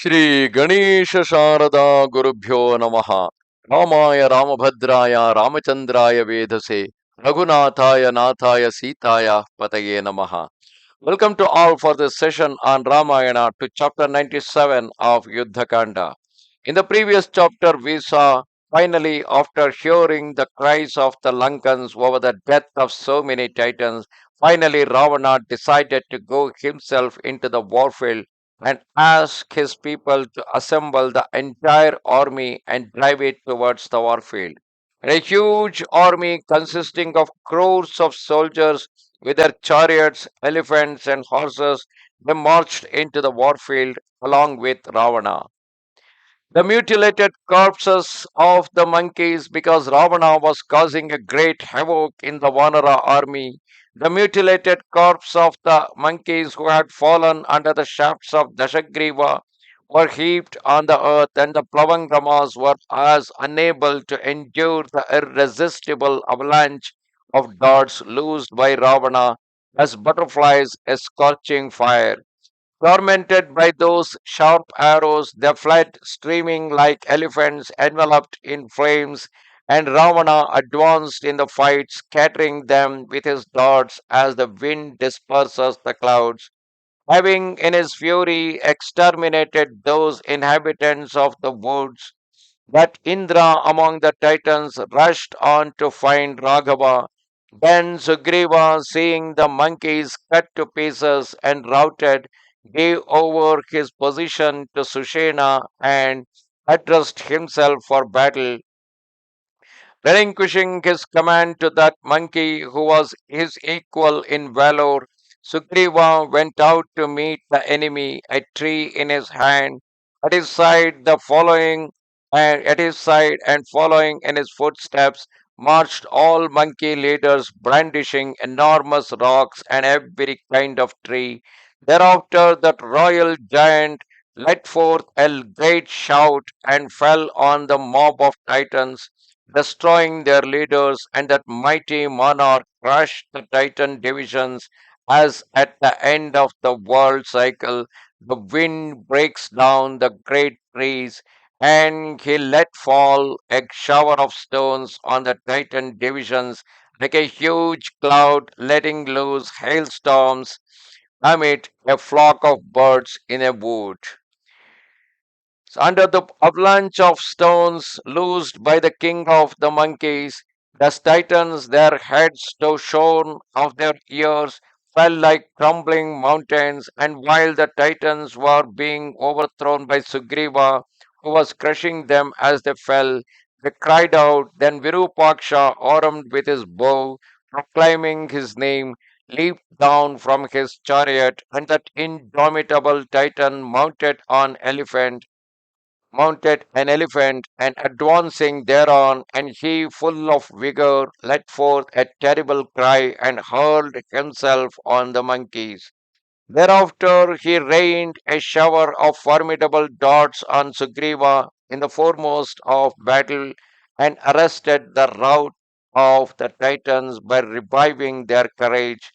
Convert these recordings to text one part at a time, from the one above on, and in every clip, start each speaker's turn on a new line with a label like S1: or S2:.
S1: Shri Ganesha Sharada Gurubhyo Namaha Ramaya Ramabhadraya Ramachandraya Vedase Raghunathaya Nathaya Sitaya Pataye Namaha. Welcome to all for this session on Ramayana to chapter 97 of Yuddha Kanda. In the previous chapter, we saw finally, after hearing the cries of the Lankans over the death of so many titans, finally Ravana decided to go himself into the warfield and ask his people to assemble the entire army and drive it towards the warfield. And a huge army consisting of crores of soldiers with their chariots, elephants, and horses, they marched into the warfield along with Ravana. The mutilated corpses of the monkeys, because Ravana was causing a great havoc in the Vanara army. The mutilated corpse of the monkeys who had fallen under the shafts of Dashagriva were heaped on the earth, and the Plavangramas were as unable to endure the irresistible avalanche of darts loosed by Ravana as butterflies a scorching fire. Tormented by those sharp arrows, they fled streaming like elephants enveloped in flames, and Ravana advanced in the fight, scattering them with his darts as the wind disperses the clouds. Having in his fury exterminated those inhabitants of the woods, that Indra among the Titans rushed on to find Raghava. Then Sugriva, seeing the monkeys cut to pieces and routed, gave over his position to Sushena and addressed himself for battle, relinquishing his command to that monkey who was his equal in valor. Sugriva went out to meet the enemy, a tree in his hand, at his side and following in his footsteps marched all monkey leaders brandishing enormous rocks and every kind of tree. Thereafter that royal giant let forth a great shout and fell on the mob of titans, destroying their leaders, and that mighty monarch crushed the Titan divisions as at the end of the world cycle the wind breaks down the great trees, and he let fall a shower of stones on the Titan divisions like a huge cloud letting loose hailstorms amid a flock of birds in a wood. So under the avalanche of stones loosed by the king of the monkeys, the titans, their heads to shorn of their ears, fell like crumbling mountains, and while the titans were being overthrown by Sugriva, who was crushing them as they fell, they cried out. Then Virupaksha, armed with his bow, proclaiming his name, leaped down from his chariot, and that indomitable titan mounted an elephant, and advancing thereon, and he, full of vigor, let forth a terrible cry and hurled himself on the monkeys. Thereafter he rained a shower of formidable darts on Sugriva in the foremost of battle, and arrested the rout of the Titans by reviving their courage.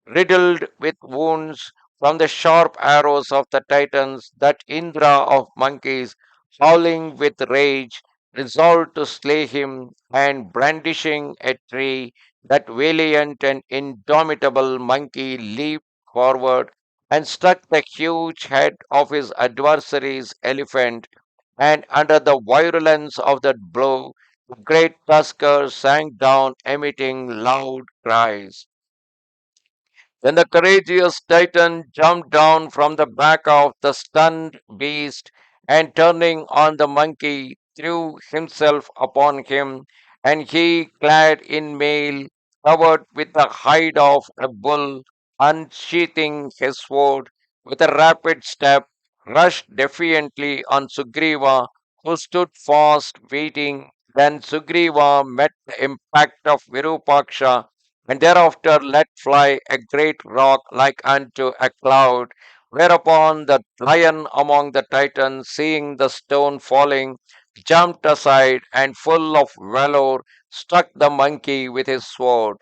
S1: Riddled with wounds from the sharp arrows of the Titans, that Indra of monkeys, howling with rage, resolved to slay him, and brandishing a tree, that valiant and indomitable monkey leaped forward and struck the huge head of his adversary's elephant, and under the virulence of that blow, the great tusker sank down, emitting loud cries. Then the courageous Titan jumped down from the back of the stunned beast, and turning on the monkey, threw himself upon him, and he, clad in mail, covered with the hide of a bull, unsheathing his sword, with a rapid step, rushed defiantly on Sugriva, who stood fast waiting. Then Sugriva met the impact of Virupaksha, and thereafter let fly a great rock like unto a cloud. Whereupon the lion among the Titans, seeing the stone falling, jumped aside, and full of valor struck the monkey with his sword.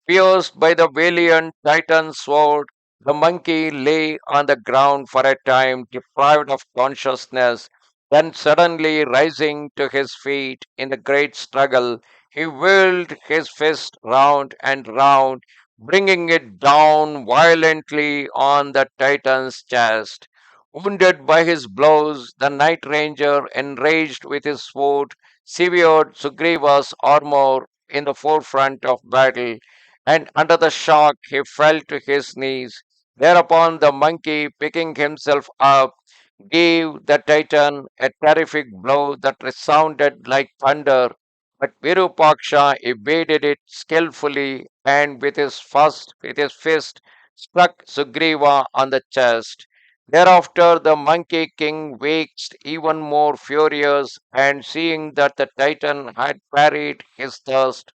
S1: Pierced by the valiant Titan's sword, The monkey lay on the ground for a time, deprived of consciousness. Then, suddenly rising to his feet in the great struggle, he whirled his fist round and round, bringing it down violently on the Titan's chest. Wounded by his blows, the Night Ranger, enraged with his sword, severed Sugriva's armor in the forefront of battle, and under the shock he fell to his knees. Thereupon the monkey, picking himself up, gave the Titan a terrific blow that resounded like thunder. But Virupaksha evaded it skillfully and with his fist struck Sugriva on the chest. Thereafter the monkey king waxed even more furious, and seeing that the Titan had parried his thrust,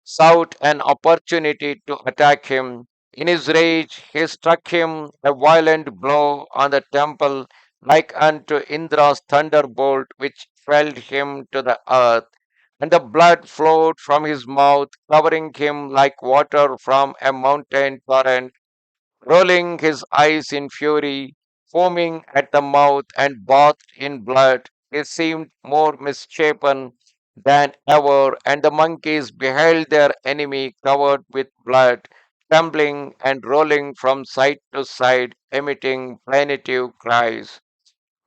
S1: sought an opportunity to attack him. In his rage, he struck him a violent blow on the temple, like unto Indra's thunderbolt, which felled him to the earth. And the blood flowed from his mouth, covering him like water from a mountain torrent. Rolling his eyes in fury, foaming at the mouth and bathed in blood, he seemed more misshapen than ever, and the monkeys beheld their enemy covered with blood, trembling and rolling from side to side, emitting plaintive cries.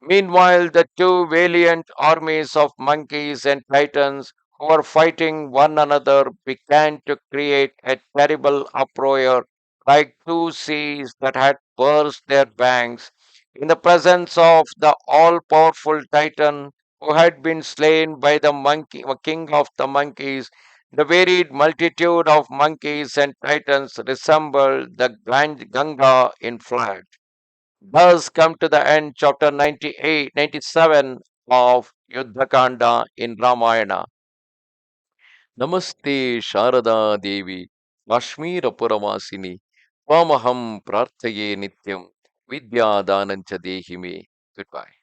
S1: Meanwhile, the two valiant armies of monkeys and titans who were fighting one another began to create a terrible uproar, like two seas that had burst their banks. In the presence of the all powerful titan who had been slain by the monkey, king of the monkeys, the varied multitude of monkeys and titans resembled the Ganga in flood. Thus come to the end, chapter 98, 97 of Yuddha Kanda in Ramayana. Namaste Sharada Devi, Kashmira Puramasini, Tvamaham Prarthaye Nityam, Vidya Danancha Dehime. Goodbye.